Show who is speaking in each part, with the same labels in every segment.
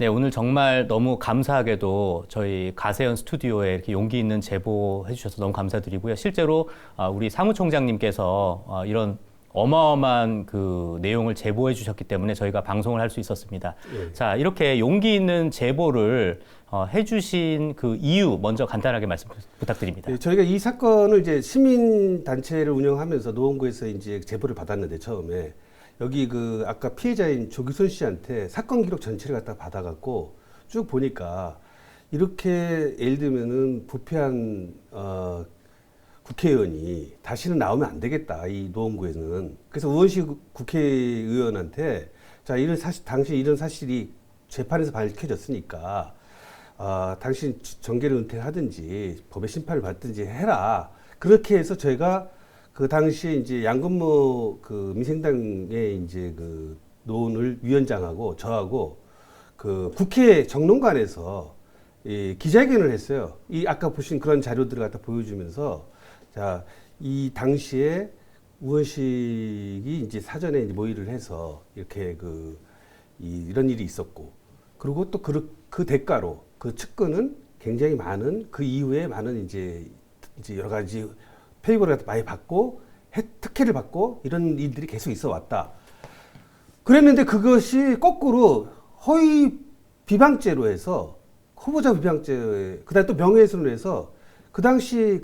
Speaker 1: 네, 오늘 정말 너무 감사하게도 저희 가세현 스튜디오에 이렇게 용기 있는 제보해 주셔서 너무 감사드리고요. 실제로 우리 사무총장님께서 이런 어마어마한 그 내용을 제보해 주셨기 때문에 저희가 방송을 할 수 있었습니다.
Speaker 2: 예.
Speaker 1: 자, 이렇게 용기 있는 제보를 해 주신 그 이유 먼저 간단하게 말씀 부탁드립니다.
Speaker 2: 네, 저희가 이 사건을 이제 시민단체를 운영하면서 노원구에서 이제 제보를 받았는데 처음에 여기 그 아까 피해자인 조규선 씨한테 사건 기록 전체를 갖다 받아갖고 쭉 보니까 이렇게 예를 들면은 부패한 국회의원이 다시는 나오면 안 되겠다 이 노원구에는. 그래서 우원식 국회의원한테 자 이런 사실 당시 이런 사실이 재판에서 밝혀졌으니까 당신 정계를 은퇴하든지 법의 심판을 받든지 해라. 그렇게 해서 저희가 그 당시에 이제 양건모 그 민생당의 이제 그 노원을 위원장하고 저하고 그 국회 정론관에서 이 기자회견을 했어요. 이 아까 보신 그런 자료들을 갖다 보여주면서 자, 이 당시에 우원식이 이제 사전에 이제 모의를 해서 이렇게 이런 일이 있었고 그리고 또 그 대가로 그 측근은 굉장히 많은 그 이후에 많은 이제 여러 가지 페이버를 많이 받고 특혜를 받고 이런 일들이 계속 있어 왔다. 그랬는데 그것이 거꾸로 허위 비방죄로 해서 후보자 비방죄, 그다음에 또 명예훼손으로 해서 그 당시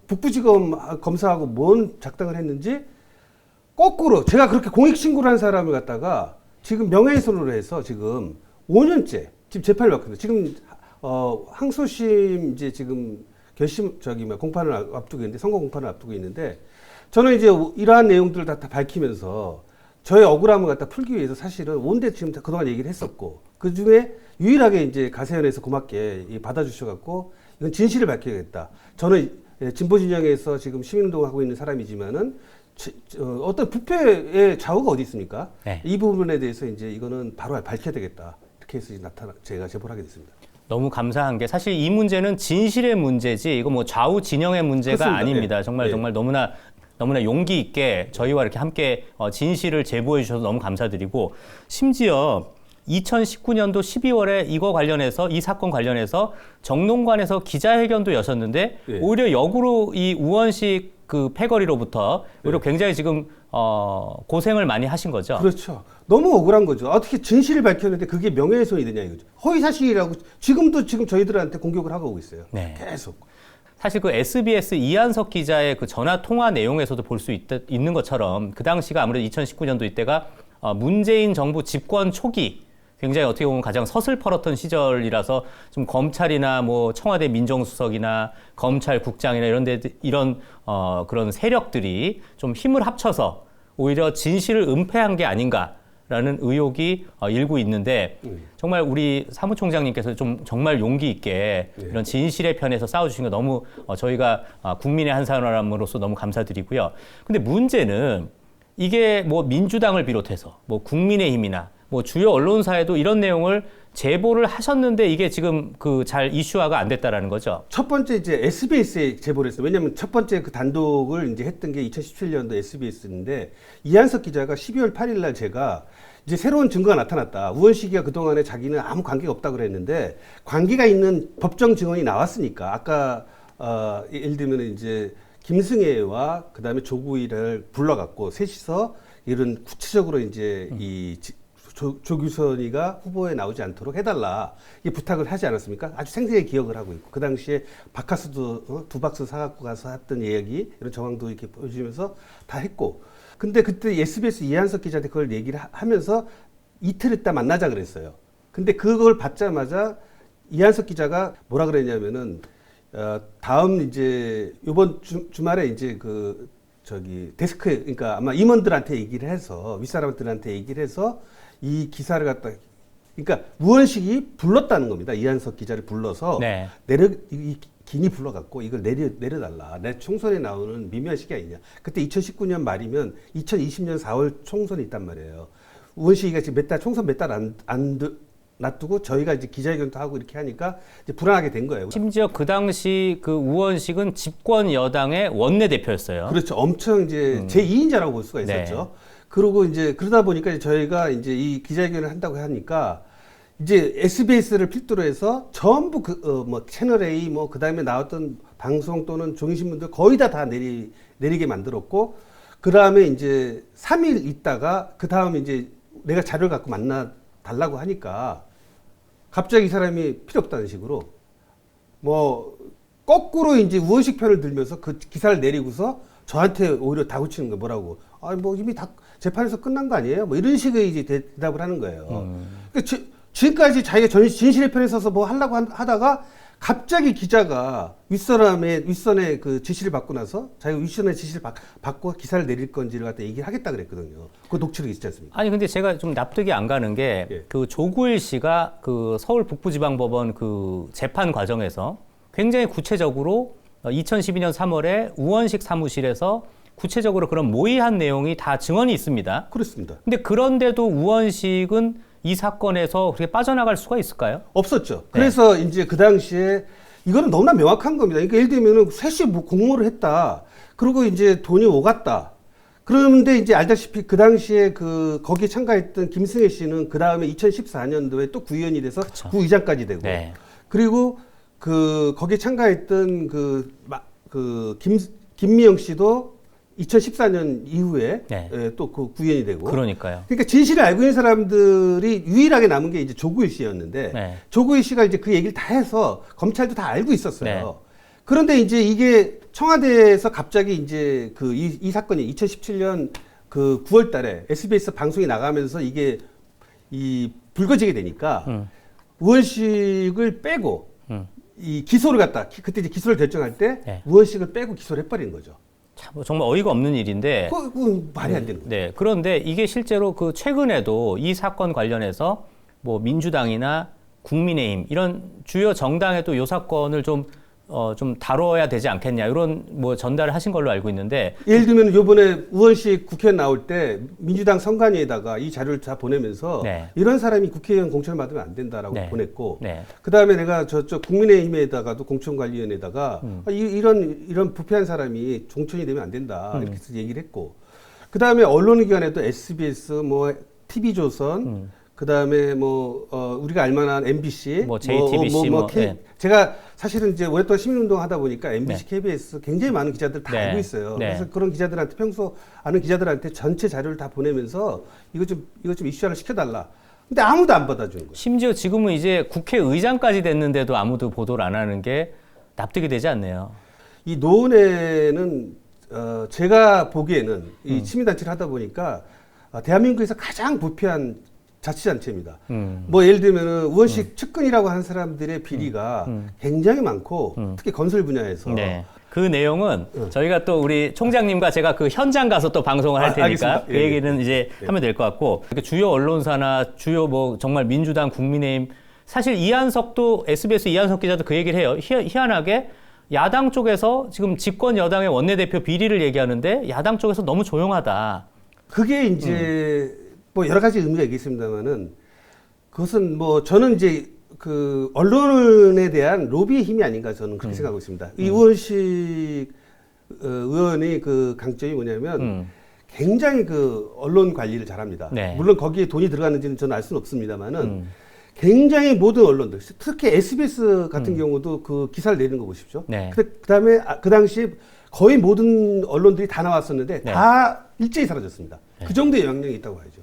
Speaker 2: 북부지검 검사하고 뭔 작당을 했는지 거꾸로 제가 그렇게 공익신고를 한 사람을 갖다가 지금 명예훼손으로 해서 지금 5년째 지금 재판을 받거든요. 지금 항소심 이제 지금 공판을 앞두고 있는데 선고 공판을 앞두고 있는데 저는 이제 이러한 내용들을 다 밝히면서 저의 억울함을 갖다 풀기 위해서 사실은 온데 지금 그동안 얘기를 했었고 그 중에 유일하게 이제 가세현에서 고맙게 받아주셔갖고 이건 진실을 밝혀야겠다. 저는 진보 진영에서 지금 시민운동을 하고 있는 사람이지만은 어떤 부패의 좌우가 어디 있습니까?
Speaker 1: 네.
Speaker 2: 이 부분에 대해서 이제 이거는 바로 밝혀야 되겠다. 이렇게 해서 제가 제보를 하게 됐습니다.
Speaker 1: 너무 감사한 게 사실 이 문제는 진실의 문제지 이거 뭐 좌우 진영의 문제가
Speaker 2: 그렇습니다.
Speaker 1: 아닙니다.
Speaker 2: 네.
Speaker 1: 정말
Speaker 2: 네.
Speaker 1: 정말 너무나 용기 있게 저희와 이렇게 함께 진실을 제보해 주셔서 너무 감사드리고 심지어 2019년도 12월에 이 사건 관련해서 정론관에서 기자회견도 여셨는데
Speaker 2: 네.
Speaker 1: 오히려 역으로 이 우원식 그 패거리로부터 오히려 굉장히 지금 고생을 많이 하신 거죠.
Speaker 2: 그렇죠. 너무 억울한 거죠. 어떻게 진실을 밝혔는데 그게 명예훼손이 되냐 이거죠. 허위 사실이라고 지금 저희들한테 공격을 하고 오고 있어요.
Speaker 1: 네.
Speaker 2: 계속.
Speaker 1: 사실 그 SBS 이한석 기자의 그 전화 통화 내용에서도 볼 수 있는 것처럼 그 당시가 아무래도 2019년도 이때가 문재인 정부 집권 초기 굉장히 어떻게 보면 가장 서슬퍼렇던 시절이라서 좀 검찰이나 뭐 청와대 민정수석이나 검찰국장이나 이런 그런 세력들이 좀 힘을 합쳐서 오히려 진실을 은폐한 게 아닌가라는 의혹이 일고 있는데 정말 우리 사무총장님께서 좀 정말 용기 있게 이런 진실의 편에서 싸워주신 거 너무 저희가 국민의 한 사람으로서 너무 감사드리고요. 근데 문제는 이게 뭐 민주당을 비롯해서 뭐 국민의힘이나 뭐 주요 언론사에도 이런 내용을 제보를 하셨는데 이게 지금 잘 이슈화가 안 됐다라는 거죠.
Speaker 2: 첫 번째 이제 SBS에 제보를 했어요. 왜냐하면 첫 번째 그 단독을 이제 했던 게 2017년도 SBS인데 이한석 기자가 12월 8일 날 제가 이제 새로운 증거가 나타났다. 우원식이가 그동안에 자기는 아무 관계가 없다고 그랬는데 관계가 있는 법정 증언이 나왔으니까 아까 예를 들면 이제 김승혜와 그다음에 조구일을 불러갖고 셋이서 이런 구체적으로 이제 조규선이가 후보에 나오지 않도록 해달라 이 부탁을 하지 않았습니까? 아주 생생히 기억을 하고 있고 그 당시에 바카스도 2박스 사갖고 가서 했던 이야기 이런 정황도 이렇게 보여주면서 다 했고 근데 그때 SBS 이한석 기자한테 그걸 얘기를 하면서 이틀 있다 만나자 그랬어요. 근데 그걸 받자마자 이한석 기자가 뭐라 그랬냐면은 다음 이제 이번 주말에 이제 데스크 그러니까 아마 임원들한테 얘기를 해서 윗사람들한테 얘기를 해서 이 기사를 갖다 그러니까 우원식이 불렀다는 겁니다. 이한석 기자를 불러서
Speaker 1: 네.
Speaker 2: 긴이 불러갖고 이걸 내려달라. 내 총선에 나오는 미묘한 시기 아니냐. 그때 2019년 말이면 2020년 4월 총선이 있단 말이에요. 우원식이가 지금 총선 몇 달 안 놔두고 저희가 이제 기자회견도 하고 이렇게 하니까 이제 불안하게 된 거예요.
Speaker 1: 심지어 그 당시 그 우원식은 집권 여당의 원내대표였어요.
Speaker 2: 그렇죠. 엄청 이제 제2인자라고 볼 수가 있었죠.
Speaker 1: 네.
Speaker 2: 그러고 이제 그러다 보니까 저희가 이제 이 기자회견을 한다고 하니까 이제 SBS를 필두로 해서 전부 뭐 채널 A 뭐 그다음에 나왔던 방송 또는 종이신문들 거의 다 내리게 만들었고 그다음에 이제 3일 있다가 그다음에 이제 내가 자료를 갖고 만나 달라고 하니까 갑자기 이 사람이 필요 없다는 식으로 뭐 거꾸로 이제 우원식 편을 들면서 그 기사를 내리고서 저한테 오히려 다구치는 거 뭐라고 뭐 이미 다 재판에서 끝난 거 아니에요? 뭐 이런 식의 이제 대답을 하는 거예요. 그러니까 지금까지 자기가 진실의 편에 서서 뭐 하려고 하다가 갑자기 기자가 윗선의 그 지시를 받고 나서 자기가 윗선의 지시를 받고 기사를 내릴 건지를 갖다 얘기를 하겠다 그랬거든요. 그 녹취록이 있지 않습니까?
Speaker 1: 아니 근데 제가 좀 납득이 안 가는 게 그 조구일 씨가 그 서울 북부지방법원 그 재판 과정에서 굉장히 구체적으로 2012년 3월에 우원식 사무실에서 구체적으로 그런 모의한 내용이 다 증언이 있습니다.
Speaker 2: 그렇습니다.
Speaker 1: 근데 그런데도 우원식은 이 사건에서 그렇게 빠져나갈 수가 있을까요?
Speaker 2: 없었죠. 그래서 이제 그 당시에 이거는 너무나 명확한 겁니다. 그러니까 예를 들면은 셋이 뭐 공모를 했다. 그리고 이제 돈이 오갔다. 그런데 이제 알다시피 그 당시에 거기에 참가했던 김승혜 씨는 그 다음에 2014년도에 또 구의원이 돼서
Speaker 1: 그쵸.
Speaker 2: 구의장까지 되고.
Speaker 1: 네.
Speaker 2: 그리고 거기에 참가했던 김미영 씨도 2014년 이후에
Speaker 1: 네.
Speaker 2: 또 그 구의원이 되고.
Speaker 1: 그러니까요.
Speaker 2: 그러니까 진실을 알고 있는 사람들이 유일하게 남은 게 이제 조구일 씨였는데
Speaker 1: 네.
Speaker 2: 조구일 씨가 이제 그 얘기를 다 해서 검찰도 다 알고 있었어요.
Speaker 1: 네.
Speaker 2: 그런데 이제 이게 청와대에서 갑자기 이제 이 사건이 2017년 9월 달에 SBS 방송이 나가면서 이게 불거지게 되니까 우원식을 빼고 이 기소를 그때 이제 기소를 결정할 때
Speaker 1: 네.
Speaker 2: 우원식을 빼고 기소를 해버린 거죠.
Speaker 1: 참 정말 어이가 없는 일인데.
Speaker 2: 그건 말이 안 되는 거예요.
Speaker 1: 네. 그런데 이게 실제로 그 최근에도 이 사건 관련해서 뭐 민주당이나 국민의힘 이런 주요 정당에도 이 사건을 좀 다뤄야 되지 않겠냐 이런 뭐 전달을 하신 걸로 알고 있는데
Speaker 2: 예를 들면 이번에 우원식 국회의원 나올 때 민주당 선관위에다가 이 자료를 다 보내면서
Speaker 1: 네.
Speaker 2: 이런 사람이 국회의원 공천을 받으면 안 된다라고
Speaker 1: 네.
Speaker 2: 보냈고
Speaker 1: 네.
Speaker 2: 그다음에 내가 저쪽 국민의힘에다가도 공천관리위원회에다가 이런 부패한 사람이 공천이 되면 안 된다 이렇게 해서 얘기를 했고 그다음에 언론기관에도 SBS 뭐 TV조선 그다음에 우리가 알만한 MBC
Speaker 1: 뭐 JTBC
Speaker 2: 네. 제가 사실은 이제 오랫동안 시민운동 하다 보니까 MBC,
Speaker 1: 네.
Speaker 2: KBS 굉장히 많은 기자들 다
Speaker 1: 네.
Speaker 2: 알고 있어요.
Speaker 1: 네.
Speaker 2: 그래서 그런 기자들한테 평소 아는 기자들한테 전체 자료를 다 보내면서 이거 좀 이슈화를 시켜달라. 근데 아무도 안 받아주는 거예요.
Speaker 1: 심지어 지금은 이제 국회의장까지 됐는데도 아무도 보도를 안 하는 게 납득이 되지 않네요.
Speaker 2: 이 노원에는 제가 보기에는 이 시민단체를 하다 보니까 대한민국에서 가장 부패한 자치단체입니다. 뭐 예를 들면은 우원식 측근이라고 하는 사람들의 비리가 굉장히 많고 특히 건설 분야에서
Speaker 1: 네. 그 내용은 저희가 또 우리 총장님과 제가 그 현장 가서 또 방송을 할 테니까
Speaker 2: 알겠습니다.
Speaker 1: 그 얘기는 이제 하면 될 것 같고 이렇게 주요 언론사나 주요 뭐 정말 민주당, 국민의힘 사실 이한석도 SBS 이한석 기자도 그 얘기를 해요. 희한하게 야당 쪽에서 지금 집권 여당의 원내대표 비리를 얘기하는데 야당 쪽에서 너무 조용하다.
Speaker 2: 그게 이제 뭐 여러 가지 의미가 있겠습니다만은 그것은 뭐 저는 이제 언론에 대한 로비의 힘이 아닌가 저는 그렇게 생각하고 있습니다. 이 우원식 의원의 그 강점이 뭐냐면 굉장히 언론 관리를 잘합니다.
Speaker 1: 네.
Speaker 2: 물론 거기에 돈이 들어갔는지는 저는 알 수는 없습니다만은 굉장히 모든 언론들, 특히 SBS 같은 경우도 그 기사를 내는 거 보십시오.
Speaker 1: 네.
Speaker 2: 그다음에 그 당시에 거의 모든 언론들이 다 나왔었는데
Speaker 1: 네.
Speaker 2: 다 일제히 사라졌습니다.
Speaker 1: 네.
Speaker 2: 그 정도의 영향력이 있다고 봐야죠.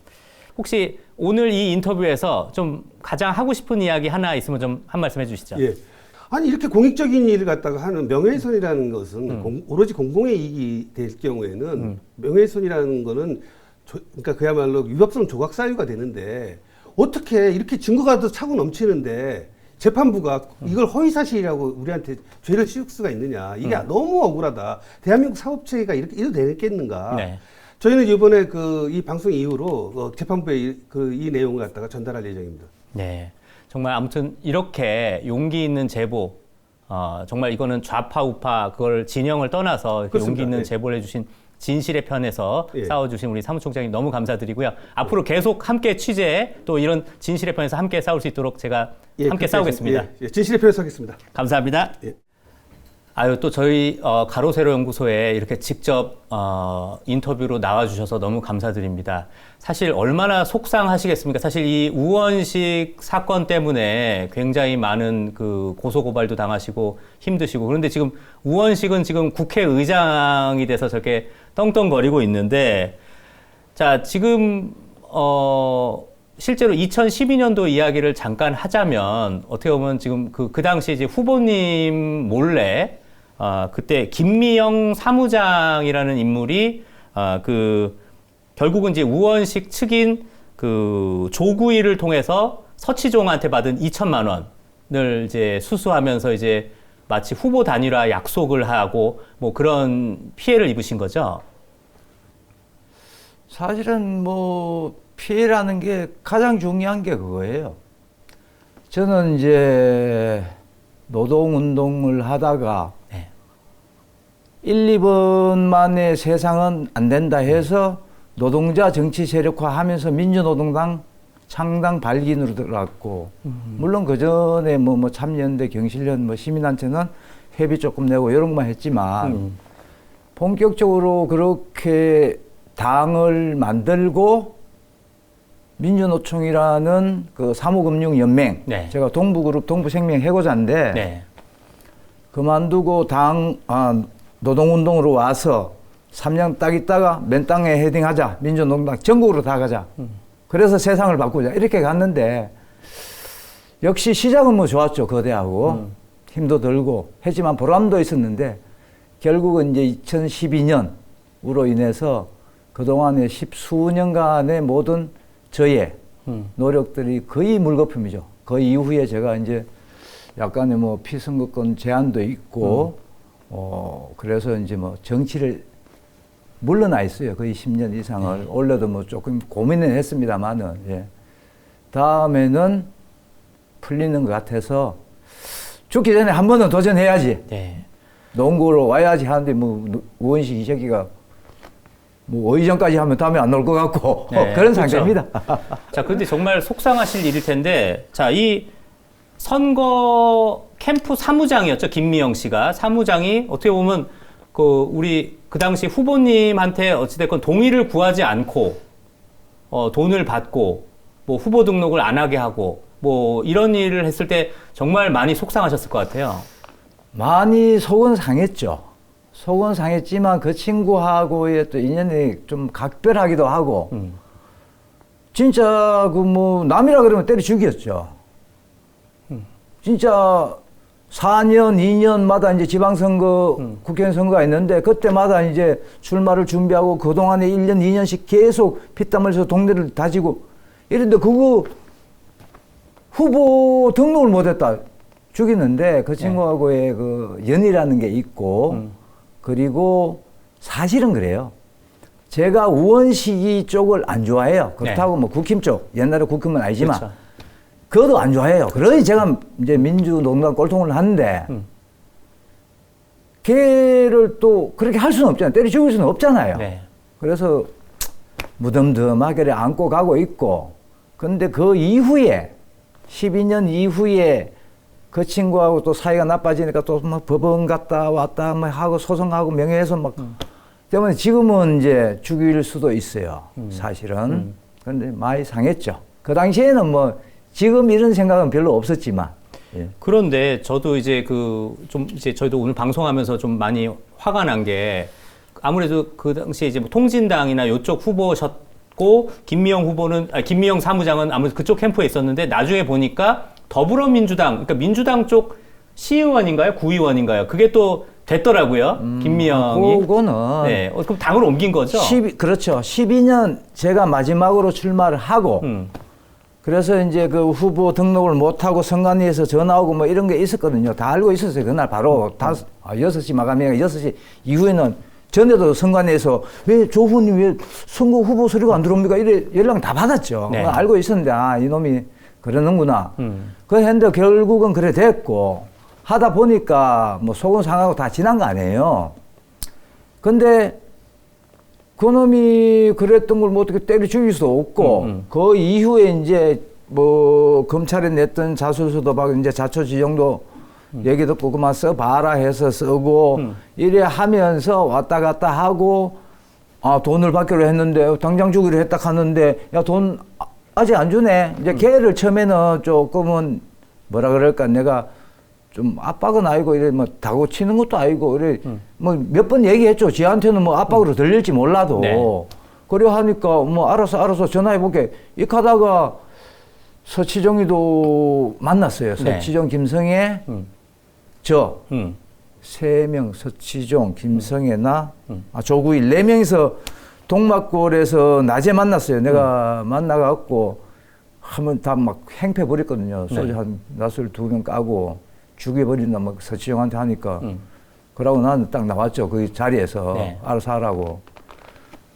Speaker 1: 혹시 오늘 이 인터뷰에서 좀 가장 하고 싶은 이야기 하나 있으면 좀 한 말씀 해주시죠.
Speaker 2: 예. 아니 이렇게 공익적인 일을 갖다가 하는 명예훼손이라는 것은 오로지 공공의 이익이 될 경우에는 명예훼손이라는 거는 그러니까 그야말로 위법성 조각 사유가 되는데 어떻게 이렇게 증거가 더 차고 넘치는데 재판부가 이걸 허위사실이라고 우리한테 죄를 씌울 수가 있느냐. 이게 너무 억울하다. 대한민국 사법체계가 이렇게 이래도 되겠는가.
Speaker 1: 네.
Speaker 2: 저희는 이번에 이 방송 이후로 재판부에 이 내용을 갖다가 전달할 예정입니다.
Speaker 1: 네. 정말 아무튼 이렇게 용기 있는 제보, 정말 이거는 좌파, 우파, 그걸 진영을 떠나서 이렇게
Speaker 2: 그렇습니다.
Speaker 1: 용기 있는
Speaker 2: 네.
Speaker 1: 제보를 해주신 진실의 편에서
Speaker 2: 예.
Speaker 1: 싸워주신 우리 사무총장님 너무 감사드리고요. 앞으로 계속 함께 취재해 또 이런 진실의 편에서 함께 싸울 수 있도록 제가 함께 싸우겠습니다.
Speaker 2: 진실의 편에서 하겠습니다.
Speaker 1: 감사합니다.
Speaker 2: 예.
Speaker 1: 아유, 또 저희 가로세로 연구소에 이렇게 직접 인터뷰로 나와주셔서 너무 감사드립니다. 사실 얼마나 속상하시겠습니까? 사실 이 우원식 사건 때문에 굉장히 많은 그 고소고발도 당하시고 힘드시고, 그런데 지금 우원식은 지금 국회의장이 돼서 저렇게 떵떵거리고 있는데, 자, 지금 실제로 2012년도 이야기를 잠깐 하자면, 어떻게 보면 지금 그 당시 이제 후보님 몰래 그때 김미영 사무장이라는 인물이 결국은 이제 우원식 측인 그 조구일을 통해서 서치종한테 받은 2천만 원을 이제 수수하면서 이제 마치 후보 단일화 약속을 하고 뭐 그런 피해를 입으신 거죠.
Speaker 3: 사실은 뭐 피해라는 게 가장 중요한 게 그거예요. 저는 이제 노동운동을 하다가
Speaker 1: 네.
Speaker 3: 1, 2번 만에 세상은 안 된다 해서 노동자 정치 세력화하면서 민주노동당 창당 발기인으로 들어갔고, 물론 그 전에 뭐 참여연대, 경실련, 뭐 시민단체는 회비 조금 내고 이런 것만 했지만 본격적으로 그렇게 당을 만들고 민주노총이라는 그 사무금융연맹,
Speaker 1: 네.
Speaker 3: 제가 동부그룹 동부생명 해고자인데
Speaker 1: 네.
Speaker 3: 그만두고 노동운동으로 와서 3년 딱 있다가 맨 땅에 헤딩하자, 민주노동당 전국으로 다 가자. 그래서 세상을 바꾸자 이렇게 갔는데, 역시 시작은 뭐 좋았죠. 거대하고 힘도 들고 했지만 보람도 있었는데, 결국은 이제 2012년으로 인해서 그동안의 10수년간의 모든 저의 노력들이 거의 물거품이죠. 그 이후에 제가 이제 약간의 뭐 피선거권 제한도 있고, 그래서 이제 뭐 정치를 물러나 있어요. 거의 10년 이상을. 원래도 뭐 조금 고민은 했습니다만은, 예. 다음에는 풀리는 것 같아서 죽기 전에 한 번은 도전해야지.
Speaker 1: 네.
Speaker 3: 농구로 와야지 하는데, 뭐, 우원식 이 새끼가 뭐 의전까지 하면 다음에 안 나올 것 같고,
Speaker 1: 네,
Speaker 3: 그런
Speaker 1: 그렇죠.
Speaker 3: 상태입니다.
Speaker 1: 자, 근데 정말 속상하실 일일 텐데, 자, 이 선거 캠프 사무장이었죠. 김미영 씨가. 사무장이 어떻게 보면 우리 그 당시 후보님한테 어찌됐건 동의를 구하지 않고, 돈을 받고, 뭐 후보 등록을 안 하게 하고, 뭐 이런 일을 했을 때 정말 많이 속상하셨을 것 같아요.
Speaker 3: 많이 속은 상했죠. 속은 상했지만 그 친구하고의 또 인연이 좀 각별하기도 하고, 진짜 그 뭐 남이라 그러면 때려 죽였죠. 진짜 4년, 2년마다 이제 지방선거, 국회의원 선거가 있는데, 그때마다 이제 출마를 준비하고 그동안에 1년, 2년씩 계속 피땀 흘려서 동네를 다지고 이런데 그거 후보 등록을 못했다. 죽이는데 그 친구하고의 그 연이라는 게 있고, 그리고 사실은 그래요. 제가 우원식이 쪽을 안 좋아해요. 그렇다고 뭐 국힘 쪽, 옛날에 국힘은 아니지만,
Speaker 1: 그렇죠.
Speaker 3: 그것도 안 좋아해요. 그러니 제가 이제 민주노동당 꼴통을 하는데, 걔를 또 그렇게 할 수는 없잖아요. 때려 죽일 수는 없잖아요.
Speaker 1: 네.
Speaker 3: 그래서 무덤덤하게 안고 가고 있고, 근데 그 이후에, 12년 이후에 그 친구하고 또 사이가 나빠지니까 또 막 법원 갔다 왔다 막 하고 소송하고 명예훼손 막, 때문에 지금은 이제 죽일 수도 있어요. 사실은. 그런데 많이 상했죠. 그 당시에는 뭐, 지금 이런 생각은 별로 없었지만. 예.
Speaker 1: 그런데 저도 이제 이제 저희도 오늘 방송하면서 좀 많이 화가 난 게, 아무래도 그 당시에 이제 뭐 통진당이나 이쪽 후보셨고, 김미영 사무장은 아무래도 그쪽 캠프에 있었는데, 나중에 보니까 더불어민주당, 그러니까 민주당 쪽 시의원인가요? 구의원인가요? 그게 또 됐더라고요. 김미영이.
Speaker 3: 그거는.
Speaker 1: 네. 그럼 당으로 옮긴 거죠?
Speaker 3: 그렇죠. 12년 제가 마지막으로 출마를 하고, 그래서 이제 그 후보 등록을 못하고 선관위에서 전화 오고 뭐 이런 게 있었거든요. 다 알고 있었어요. 그날 바로 6시 마감이니까 6시 이후에는 전에도 선관위에서 왜 조훈이 왜 선거 후보 소리가 안 들어옵니까? 이래 연락 다 받았죠.
Speaker 1: 네.
Speaker 3: 알고 있었는데, 이놈이 그러는구나. 그랬는데 결국은 그래 됐고, 하다 보니까 뭐 속은 상하고 다 지난 거 아니에요. 근데 그놈이 그랬던 걸 뭐 어떻게 때려 죽일 수도 없고, 그 이후에 이제 뭐 검찰에 냈던 자수서도 막 이제 자초지종도 얘기 듣고 그만 써봐라 해서 쓰고 이래 하면서 왔다 갔다 하고 돈을 받기로 했는데 당장 주기로 했다 하는데 야 돈 아직 안 주네. 이제 걔를 처음에는 조금은 뭐라 그럴까 내가 좀 압박은 아니고 이래 뭐 다고 치는 것도 아니고 이래 뭐 몇 번 얘기했죠. 지한테는 뭐 압박으로 들릴지 몰라도
Speaker 1: 네.
Speaker 3: 그래 하니까 뭐 알아서 전화해 볼게. 이렇게 하다가 서치정이도 만났어요.
Speaker 1: 네.
Speaker 3: 서치정, 김성애, 저
Speaker 1: 음.
Speaker 3: 3명, 서치종, 김성애, 나, 조구일 4명이서 동막골에서 낮에 만났어요. 내가 만나갖고 하면 다 막 행패 부렸거든요. 소주 한 낯을 2병 까고 죽여버린다 막 서치종한테 하니까 그러고 나는 딱 나왔죠. 그 자리에서
Speaker 1: 네.
Speaker 3: 알아서 하라고.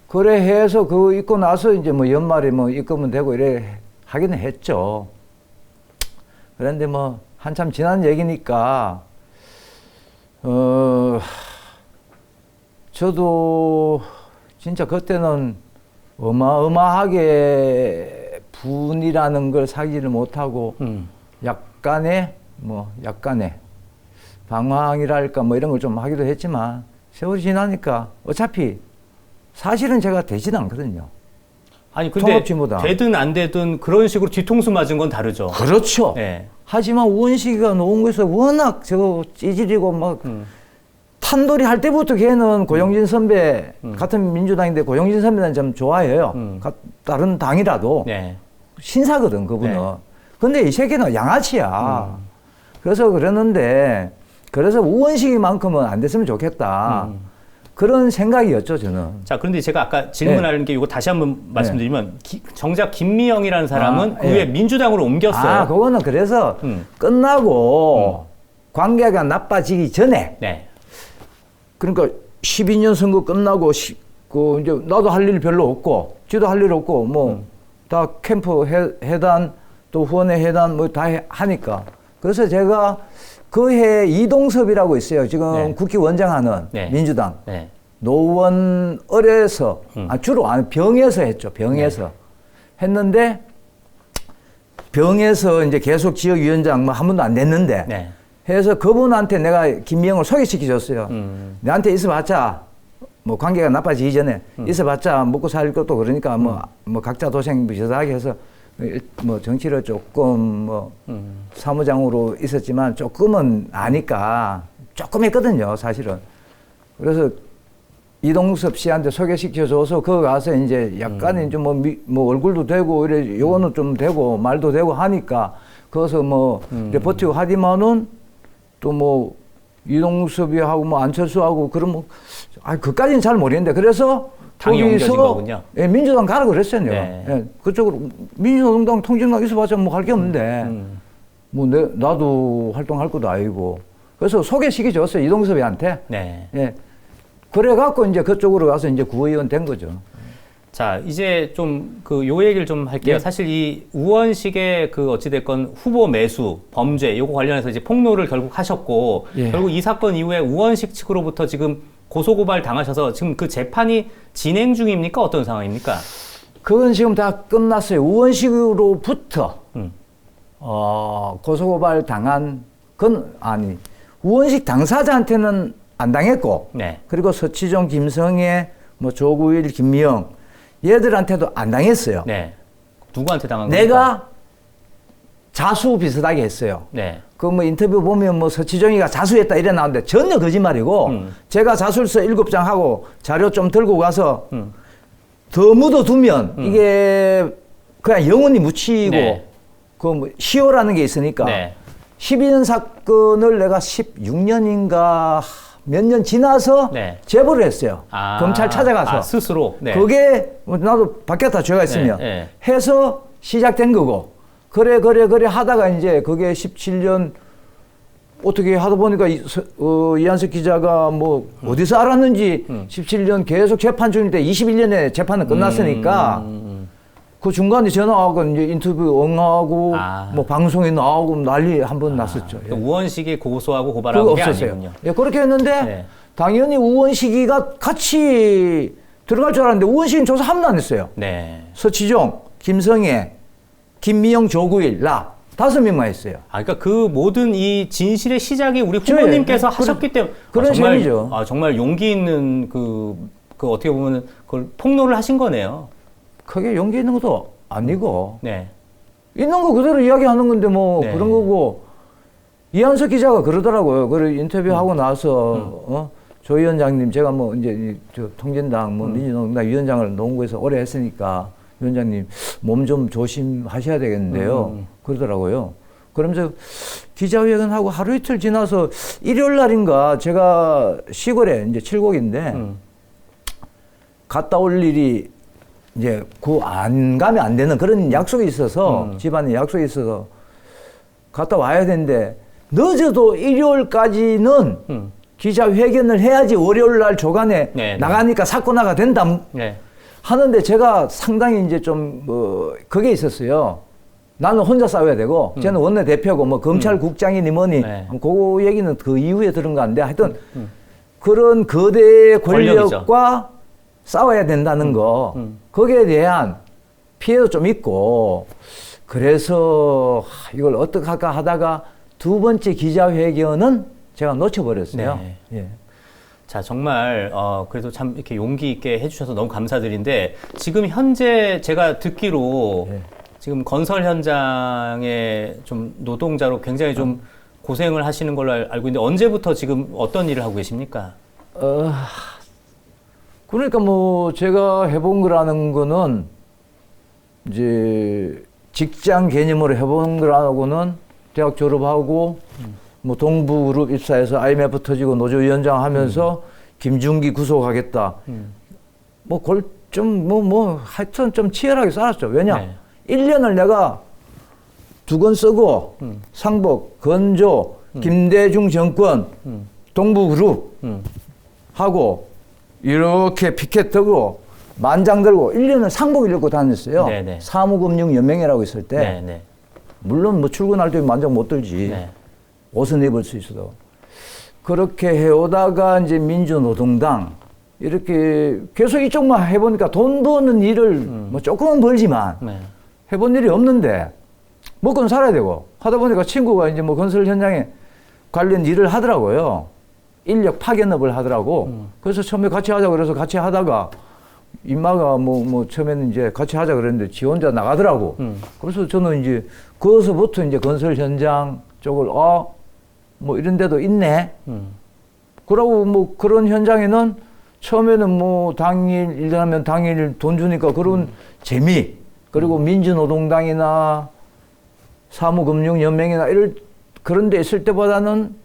Speaker 3: 그래 해서 그거 입고 나서 이제 뭐 연말에 뭐 입금은 되고 이래 하기는 했죠. 그런데 뭐 한참 지난 얘기니까 저도 진짜 그때는 어마어마하게 분이라는 걸 사기를 못하고 약간의 방황이랄까 뭐 이런 걸 좀 하기도 했지만 세월이 지나니까 어차피 사실은 제가 되지는 않거든요.
Speaker 1: 아니 근데
Speaker 3: 통합진보당.
Speaker 1: 되든 안 되든 그런 식으로 뒤통수 맞은 건 다르죠.
Speaker 3: 그렇죠.
Speaker 1: 네.
Speaker 3: 하지만 우원식이가 노원구에서 워낙 저 찌질이고 막 탄돌이 할 때부터 걔는 고영진 선배 같은 민주당인데 고영진 선배는 좀 좋아해요. 다른 당이라도
Speaker 1: 네.
Speaker 3: 신사거든 그분은.
Speaker 1: 네.
Speaker 3: 근데 이 새끼는 양아치야. 그래서 그러는데 그래서 우원식이만큼은 안 됐으면 좋겠다. 그런 생각이었죠 저는.
Speaker 1: 자, 그런데 제가 아까 질문하는 게 이거 다시 한번 말씀드리면 정작 김미영이라는 사람은 그 후에 민주당으로 옮겼어요.
Speaker 3: 그거는 그래서 끝나고 관계가 나빠지기 전에
Speaker 1: 네.
Speaker 3: 그러니까 12년 선거 끝나고 그 이제 나도 할 일 별로 없고 지도 할 일 없고 뭐 다 캠프 해단 또 후원회 해단 뭐 다 하니까 그래서 제가 그 해 이동섭이라고 있어요. 지금
Speaker 1: 네.
Speaker 3: 국회의원장 하는
Speaker 1: 네.
Speaker 3: 민주당.
Speaker 1: 네.
Speaker 3: 노원을에서 주로 병에서 했죠. 병에서 했는데 병에서 이제 계속 지역위원장 뭐 한 번도 안 됐는데
Speaker 1: 네.
Speaker 3: 해서 그분한테 내가 김미영을 소개시켜줬어요. 내한테 있어봤자 뭐 관계가 나빠지기 전에 있어봤자 먹고 살 것도 그러니까 뭐 각자 도생 비슷하게 해서 뭐 정치를 조금 뭐 사무장으로 있었지만 조금은 아니까 조금 했거든요 사실은. 그래서 이동섭 씨한테 소개시켜줘서 거기 가서 이제 약간 이제 뭐 얼굴도 되고 이래 요거는 좀 되고 말도 되고 하니까 거기서 뭐 레포트 하디만은 또 뭐 이동섭이 하고 뭐 안철수하고 그런 뭐 그까지는 잘 모르겠는데 그래서
Speaker 1: 당이 옮겨진 거군요.
Speaker 3: 예, 민주당 가라 그랬어요.
Speaker 1: 네.
Speaker 3: 예, 그쪽으로 민주당 통진당 있어봤자 뭐 할 게 없는데 뭐 나도 활동할 것도 아니고 그래서 소개시켜줬어요 이동섭이한테.
Speaker 1: 네.
Speaker 3: 예, 그래갖고 이제 그쪽으로 가서 이제 구의원 된 거죠.
Speaker 1: 자, 이제 좀 요 얘기를 좀 할게요.
Speaker 3: 예.
Speaker 1: 사실 이 우원식의 어찌됐건 후보 매수, 범죄, 요거 관련해서 이제 폭로를 결국 하셨고,
Speaker 3: 예.
Speaker 1: 결국 이 사건 이후에 우원식 측으로부터 지금 고소고발 당하셔서 지금 그 재판이 진행 중입니까? 어떤 상황입니까?
Speaker 3: 그건 지금 다 끝났어요. 우원식으로부터, 고소고발 당한 건 아니, 우원식 당사자한테는 안 당했고,
Speaker 1: 네.
Speaker 3: 그리고 서치종, 김성애, 뭐 조구일, 김미영, 얘들한테도 안 당했어요.
Speaker 1: 네. 누구한테 당한 겁니까?
Speaker 3: 내가 자수 비슷하게 했어요.
Speaker 1: 네.
Speaker 3: 그 뭐 인터뷰 보면 뭐 서치종이가 자수했다 이래 나오는데 전혀 거짓말이고 제가 자술서 7장 하고 자료 좀 들고 가서 더 묻어두면 이게 그냥 영원히 묻히고
Speaker 1: 네.
Speaker 3: 그 뭐 시효라는 게 있으니까
Speaker 1: 네.
Speaker 3: 12년 사건을 내가 16년인가 몇 년 지나서
Speaker 1: 네.
Speaker 3: 제보를 했어요. 검찰 찾아가서.
Speaker 1: 스스로. 네.
Speaker 3: 그게 나도 바뀌었다 죄가 있으면
Speaker 1: 네.
Speaker 3: 해서 시작된 거고 그래 하다가 이제 그게 17년 어떻게 하다 보니까 이한석 기자가 뭐 어디서 알았는지 17년 계속 재판 중인데 21년에 재판은 끝났으니까 그 중간에 전화하고 이제 인터뷰 응하고 뭐 방송에 나오고 난리 한번 났었죠. 예.
Speaker 1: 우원식이 고소하고 고발하고 게
Speaker 3: 없었어요.
Speaker 1: 아니군요.
Speaker 3: 예, 그렇게 했는데
Speaker 1: 네.
Speaker 3: 당연히 우원식이가 같이 들어갈 줄 알았는데 우원식은 조사 한 번도 안 했어요.
Speaker 1: 네.
Speaker 3: 서치종, 김성애, 김미영, 조구일, 나 5명만 했어요.
Speaker 1: 아, 그러니까 그 모든 이 진실의 시작이 우리
Speaker 3: 저예요.
Speaker 1: 후보님께서 하셨기 때문에
Speaker 3: 그런
Speaker 1: 정말,
Speaker 3: 셈이죠.
Speaker 1: 정말 용기 있는 그 어떻게 보면 그걸 폭로를 하신 거네요.
Speaker 3: 크게 용기 있는 것도 아니고
Speaker 1: 네.
Speaker 3: 있는 거 그대로 이야기하는 건데 뭐
Speaker 1: 네.
Speaker 3: 그런 거고 이한석 기자가 그러더라고요. 그래 인터뷰하고 나서 조 위원장님 제가 뭐 이제 저 통진당 뭐 민주노동당 위원장을 농구에서 오래 했으니까 위원장님 몸 좀 조심하셔야 되겠는데요. 그러더라고요. 그러면서 기자회견하고 하루 이틀 지나서 일요일 날인가 제가 시골에 이제 칠곡인데 갔다 올 일이 이제 그 안 가면 안 되는 그런 약속이 있어서 집안에 약속이 있어서 갔다 와야 되는데 늦어도 일요일까지는 기자회견을 해야지 월요일 날 조간에
Speaker 1: 네,
Speaker 3: 나가니까 사건화가 된다
Speaker 1: 네. 하는데
Speaker 3: 제가 상당히 이제 좀 그게 있었어요. 나는 혼자 싸워야 되고 쟤는 원내대표고 뭐 검찰국장이니 뭐니
Speaker 1: 네.
Speaker 3: 그 얘기는 그 이후에 들은 거 아닌데 하여튼 그런 거대 권력과
Speaker 1: 권력이죠.
Speaker 3: 싸워야 된다는 거 거기에 대한 피해도 좀 있고 그래서 이걸 어떻게 할까 하다가 두 번째 기자회견은 제가 놓쳐버렸어요.
Speaker 1: 네.
Speaker 3: 예.
Speaker 1: 자, 정말 그래도 참 이렇게 용기 있게 해주셔서 너무 감사드린데 지금 현재 제가 듣기로
Speaker 3: 네.
Speaker 1: 지금 건설 현장에 좀 노동자로 굉장히 좀 고생을 하시는 걸로 알고 있는데 언제부터 지금 어떤 일을 하고 계십니까?
Speaker 3: 그러니까 뭐 제가 해본 거라는 거는 이제 직장 개념으로 해본 거라고는 대학 졸업하고 뭐 동부그룹 입사해서 IMF 터지고 노조위원장 하면서 김중기 구속하겠다. 뭐 하여튼 좀 치열하게 살았죠. 왜냐?
Speaker 1: 네.
Speaker 3: 1년을 내가 두건 쓰고 상복, 건조, 김대중 정권, 동부그룹 하고 이렇게 피켓 들고 만장 들고 1년을 상복을 입고 다녔어요.
Speaker 1: 네네.
Speaker 3: 사무금융연맹이라고 있을 때
Speaker 1: 네, 네.
Speaker 3: 물론 뭐 출근할 때 만장 못 들지.
Speaker 1: 네.
Speaker 3: 옷은 입을 수 있어도. 그렇게 해오다가 이제 민주노동당 이렇게 계속 이쪽만 해보니까 돈 버는 일을 뭐 조금은 벌지만
Speaker 1: 네.
Speaker 3: 해본 일이 없는데 먹고는 살아야 되고 하다 보니까 친구가 이제 뭐 건설 현장에 관련 일을 하더라고요. 인력 파견업을 하더라고. 그래서 처음에 같이 하자 그래서 같이 하다가 임마가 뭐 처음에는 이제 같이 하자 그랬는데 지 혼자 나가더라고. 그래서 저는 이제 거기서부터 이제 건설 현장 쪽을 뭐 이런 데도 있네. 그러고 뭐 그런 현장에는 처음에는 뭐 당일 일하면 당일 돈 주니까 그런 재미 그리고 민주노동당이나 사무금융연맹이나 그런 데 있을 때보다는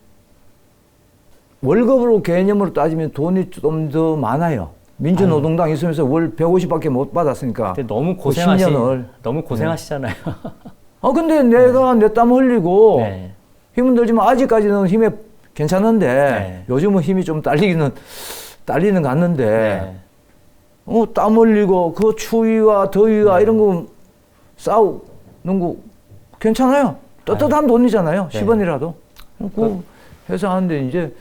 Speaker 3: 월급으로 개념으로 따지면 돈이 좀 더 많아요. 민주노동당 있으면서 월 150밖에 못 받았으니까.
Speaker 1: 근데 너무
Speaker 3: 그 10년을.
Speaker 1: 너무 고생하시잖아요.
Speaker 3: 근데 내가 내 땀 흘리고
Speaker 1: 네.
Speaker 3: 힘은 들지만 아직까지는 힘에 괜찮은데
Speaker 1: 네.
Speaker 3: 요즘은 힘이 좀 딸리는 것 같는데
Speaker 1: 네.
Speaker 3: 땀 흘리고 그 추위와 더위와 이런 거 싸우는 거 괜찮아요. 떳떳한 돈이잖아요.
Speaker 1: 네.
Speaker 3: 10원이라도. 그 해서 하는데 이제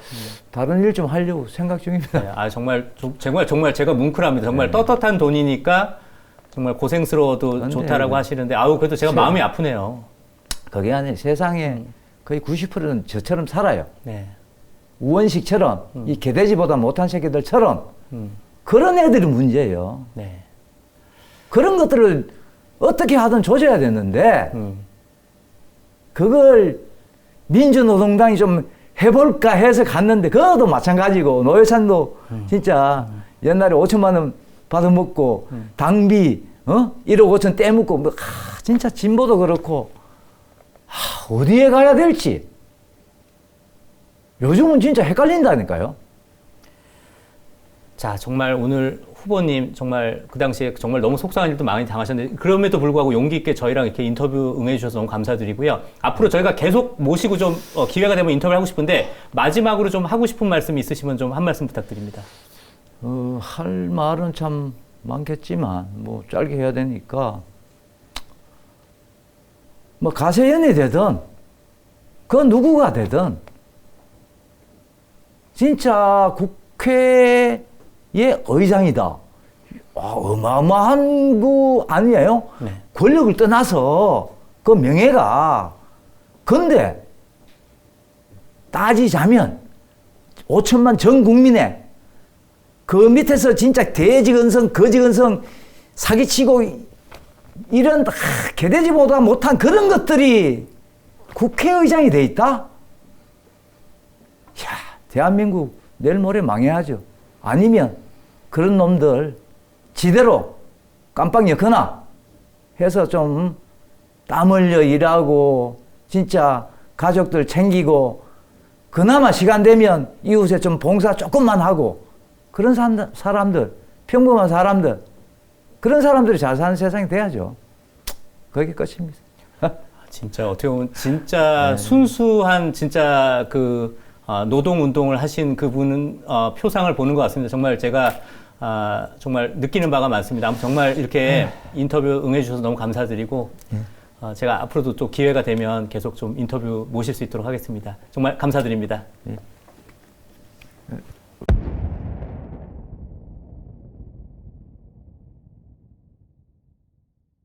Speaker 3: 다른 일 좀 하려고 생각 중입니다.
Speaker 1: 네. 정말 제가 뭉클합니다. 정말 떳떳한 돈이니까 정말 고생스러워도 좋다라고 하시는데 그래도 제가 마음이 아프네요.
Speaker 3: 그게 아니에요. 세상에 거의 90%는 저처럼 살아요.
Speaker 1: 네.
Speaker 3: 우원식처럼 이 개돼지보다 못한 새끼들처럼 그런 애들이 문제예요.
Speaker 1: 네.
Speaker 3: 그런 것들을 어떻게 하든 조져야 되는데 그걸 민주노동당이 좀 해볼까 해서 갔는데 그것도 마찬가지고 노회찬도 진짜 옛날에 5천만 원 받아먹고 당비 1억 5천 떼먹고 진짜 진보도 그렇고 어디에 가야 될지 요즘은 진짜 헷갈린다니까요.
Speaker 1: 자, 정말 오늘 후보님 정말 그 당시에 정말 너무 속상한 일도 많이 당하셨는데 그럼에도 불구하고 용기 있게 저희랑 이렇게 인터뷰 응해주셔서 너무 감사드리고요. 앞으로 저희가 계속 모시고 좀 기회가 되면 인터뷰를 하고 싶은데 마지막으로 좀 하고 싶은 말씀 있으시면 좀 한 말씀 부탁드립니다.
Speaker 3: 할 말은 참 많겠지만 뭐 짧게 해야 되니까 뭐 가세연이 되든 그 누구가 되든 진짜 국회의 의장이다. 어마어마한 거 아니에요?
Speaker 1: 네.
Speaker 3: 권력을 떠나서 그 명예가 근데 따지자면 5천만 전 국민의 그 밑에서 진짜 대직원성, 거직원성 사기치고 이런 개돼지보다 못한 그런 것들이 국회의장이 돼 있다? 야, 대한민국 내일 모레 망해야죠. 아니면 그런 놈들 지대로 깜빡 엮거나 해서 좀 땀 흘려 일하고 진짜 가족들 챙기고 그나마 시간 되면 이웃에 좀 봉사 조금만 하고 그런 사람들, 평범한 사람들, 그런 사람들이 잘 사는 세상이 돼야죠. 그게 끝입니다.
Speaker 1: 진짜 어떻게 보면 진짜 순수한 진짜 그 노동 운동을 하신 그분은 표상을 보는 것 같습니다. 정말 제가 정말 느끼는 바가 많습니다. 아무튼 정말 이렇게 인터뷰 응해주셔서 너무 감사드리고 제가 앞으로도 또 기회가 되면 계속 좀 인터뷰 모실 수 있도록 하겠습니다. 정말 감사드립니다.